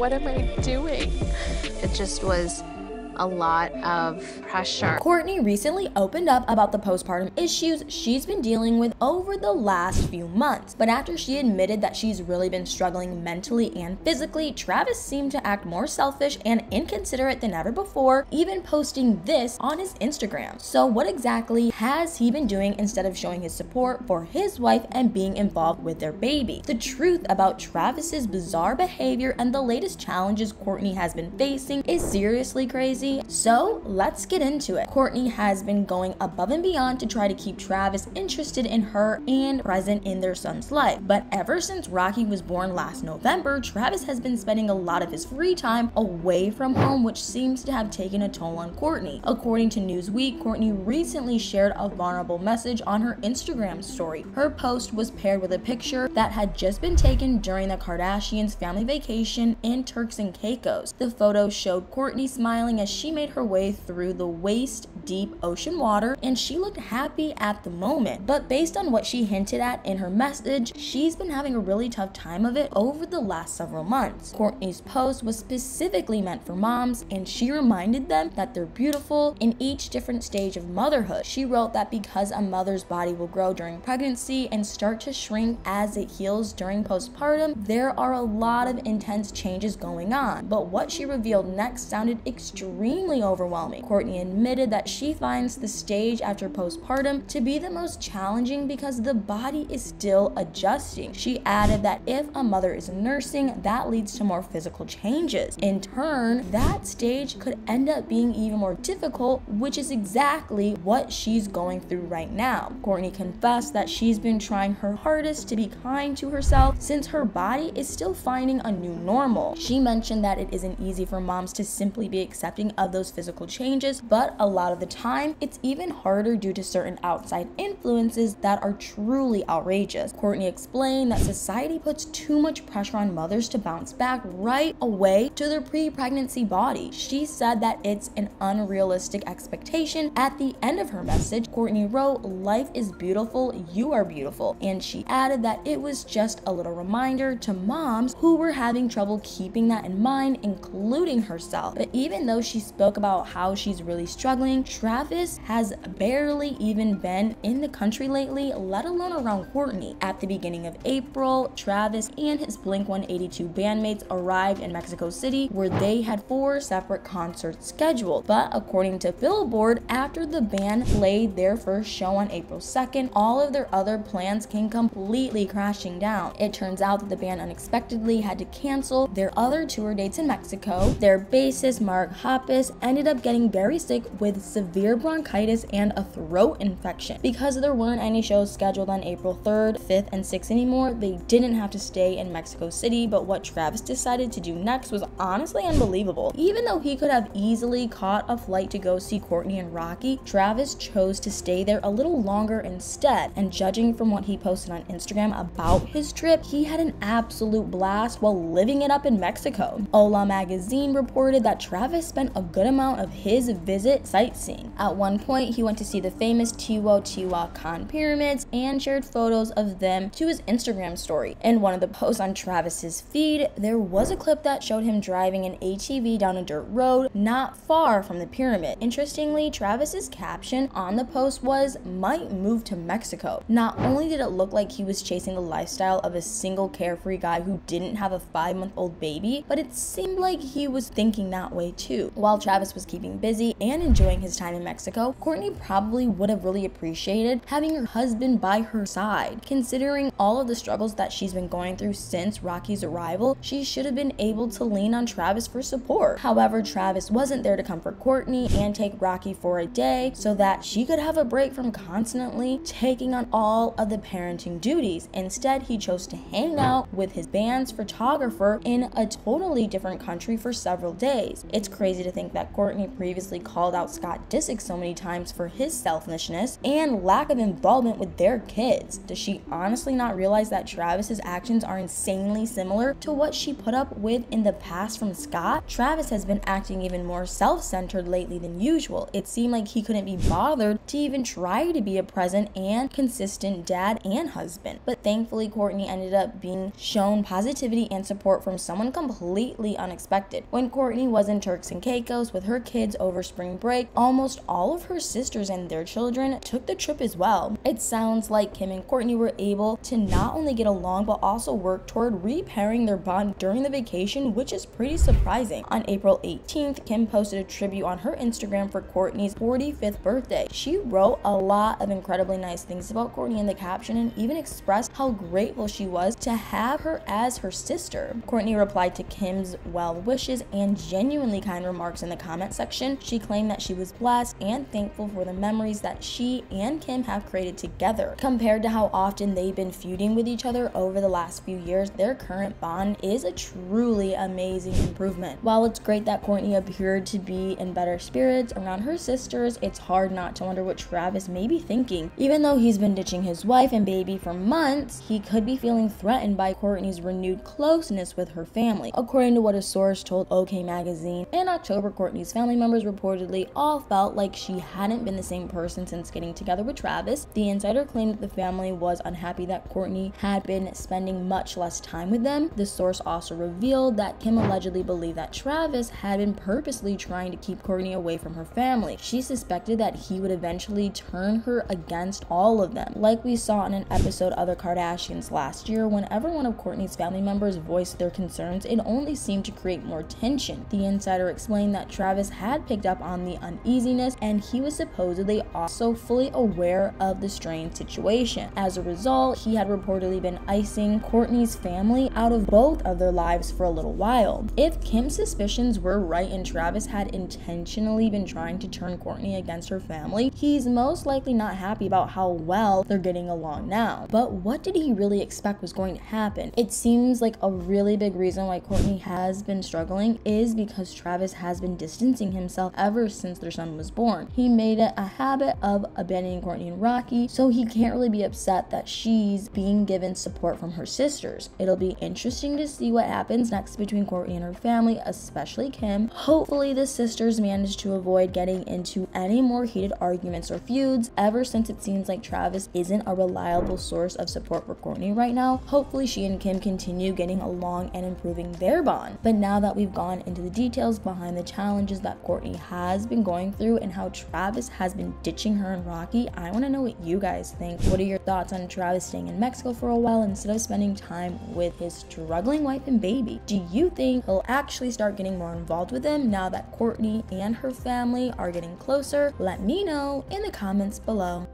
what am I doing? It just was a lot of pressure. Kourtney recently opened up about the postpartum issues she's been dealing with over the last few months, but after she admitted that she's really been struggling mentally and physically, Travis seemed to act more selfish and inconsiderate than ever before, even posting this on his Instagram. So what exactly has he been doing instead of showing his support for his wife and being involved with their baby? The truth about Travis's bizarre behavior and the latest challenges Kourtney has been facing is seriously crazy. So let's get into it. Kourtney has been going above and beyond to try to keep Travis interested in her and present in their son's life. But ever since Rocky was born last November, Travis has been spending a lot of his free time away from home, which seems to have taken a toll on Kourtney. According to Newsweek, Kourtney recently shared a vulnerable message on her Instagram story. Her post was paired with a picture that had just been taken during the Kardashians' family vacation in Turks and Caicos. The photo showed Kourtney smiling as she made her way through the waist-deep ocean water, and she looked happy at the moment. But based on what she hinted at in her message, she's been having a really tough time of it over the last several months. Kourtney's post was specifically meant for moms, and she reminded them that they're beautiful in each different stage of motherhood. She wrote that because a mother's body will grow during pregnancy and start to shrink as it heals during postpartum, there are a lot of intense changes going on. But what she revealed next sounded extremely overwhelming. Kourtney admitted that she finds the stage after postpartum to be the most challenging because the body is still adjusting. She added that if a mother is nursing, that leads to more physical changes. In turn, that stage could end up being even more difficult, which is exactly what she's going through right now. Kourtney confessed that she's been trying her hardest to be kind to herself since her body is still finding a new normal. She mentioned that it isn't easy for moms to simply be accepting of those physical changes, but a lot of the time it's even harder due to certain outside influences that are truly outrageous. Kourtney explained that society puts too much pressure on mothers to bounce back right away to their pre-pregnancy body. She said that it's an unrealistic expectation. At the end of her message, Kourtney wrote, "Life is beautiful, you are beautiful," and she added that it was just a little reminder to moms who were having trouble keeping that in mind, including herself. But even though she spoke about how she's really struggling, Travis has barely even been in the country lately, let alone around Kourtney. At the beginning of April, Travis and his Blink-182 bandmates arrived in Mexico City, where they had 4 separate concerts scheduled. But according to Billboard, after the band played their first show on April 2nd, all of their other plans came completely crashing down. It turns out that the band unexpectedly had to cancel their other tour dates in Mexico. Their bassist, Mark Hoppus, ended up getting very sick with severe bronchitis and a throat infection. Because there weren't any shows scheduled on April 3rd, 5th, and 6th anymore, they didn't have to stay in Mexico City, but what Travis decided to do next was honestly unbelievable. Even though he could have easily caught a flight to go see Kourtney and Rocky, Travis chose to stay there a little longer instead, and judging from what he posted on Instagram about his trip, he had an absolute blast while living it up in Mexico. Hola magazine reported that Travis spent a good amount of his visit sightseeing. At one point, he went to see the famous Teotihuacan pyramids and shared photos of them to his Instagram story. In one of the posts on Travis's feed, there was a clip that showed him driving an ATV down a dirt road not far from the pyramid. Interestingly, Travis's caption on the post was, "Might move to Mexico." Not only did it look like he was chasing the lifestyle of a single carefree guy who didn't have a 5-month-old baby, but it seemed like he was thinking that way too. While Travis was keeping busy and enjoying his time in Mexico, Kourtney probably would have really appreciated having her husband by her side. Considering all of the struggles that she's been going through since Rocky's arrival, she should have been able to lean on Travis for support. However, Travis wasn't there to comfort Kourtney and take Rocky for a day so that she could have a break from constantly taking on all of the parenting duties. Instead, he chose to hang out with his band's photographer in a totally different country for several days. It's crazy to think think that Kourtney previously called out Scott Disick so many times for his selfishness and lack of involvement with their kids. Does she honestly not realize that Travis's actions are insanely similar to what she put up with in the past from Scott? Travis has been acting even more self-centered lately than usual. It seemed like he couldn't be bothered to even try to be a present and consistent dad and husband. But thankfully, Kourtney ended up being shown positivity and support from someone completely unexpected. When Kourtney was in Turks and Caicos with her kids over spring break, almost all of her sisters and their children took the trip as well. It sounds like Kim and Kourtney were able to not only get along but also work toward repairing their bond during the vacation, which is pretty surprising. On April 18th, Kim posted a tribute on her Instagram for Kourtney's 45th birthday. She wrote a lot of incredibly nice things about Kourtney in the caption and even expressed how grateful she was to have her as her sister. Kourtney replied to Kim's well wishes and genuinely kind remarks in the comment section. She claimed that she was blessed and thankful for the memories that she and Kim have created together. Compared to how often they've been feuding with each other over the last few years, their current bond is a truly amazing improvement. While it's great that Kourtney appeared to be in better spirits around her sisters, it's hard not to wonder what Travis may be thinking. Even though he's been ditching his wife and baby for months, he could be feeling threatened by Kourtney's renewed closeness with her family. According to what a source told OK Magazine, in October, Kourtney's family members reportedly all felt like she hadn't been the same person since getting together with Travis. The insider claimed that the family was unhappy that Kourtney had been spending much less time with them. The source also revealed that Kim allegedly believed that Travis had been purposely trying to keep Kourtney away from her family. She suspected that he would eventually turn her against all of them. Like we saw in an episode of The Kardashians last year, whenever one of Kourtney's family members voiced their concerns, it only seemed to create more tension. The insider explained that Travis had picked up on the uneasiness and he was supposedly also fully aware of the strained situation. As a result, he had reportedly been icing Kourtney's family out of both of their lives for a little while. If Kim's suspicions were right and Travis had intentionally been trying to turn Kourtney against her family, he's most likely not happy about how well they're getting along now. But what did he really expect was going to happen? It seems like a really big reason why Kourtney has been struggling is because Travis has been distancing himself ever since their son was born. He made it a habit of abandoning Kourtney and Rocky, so he can't really be upset that she's being given support from her sisters. It'll be interesting to see what happens next between Kourtney and her family, especially Kim. Hopefully the sisters manage to avoid getting into any more heated arguments or feuds, ever since it seems like Travis isn't a reliable source of support for Kourtney right now. Hopefully she and Kim continue getting along and improving their bond. But now that we've gone into the details behind the challenges that Kourtney has been going through and how Travis has been ditching her and Rocky, I want to know what you guys think. What are your thoughts on Travis staying in Mexico for a while instead of spending time with his struggling wife and baby? Do you think he'll actually start getting more involved with them now that Kourtney and her family are getting closer? Let me know in the comments below.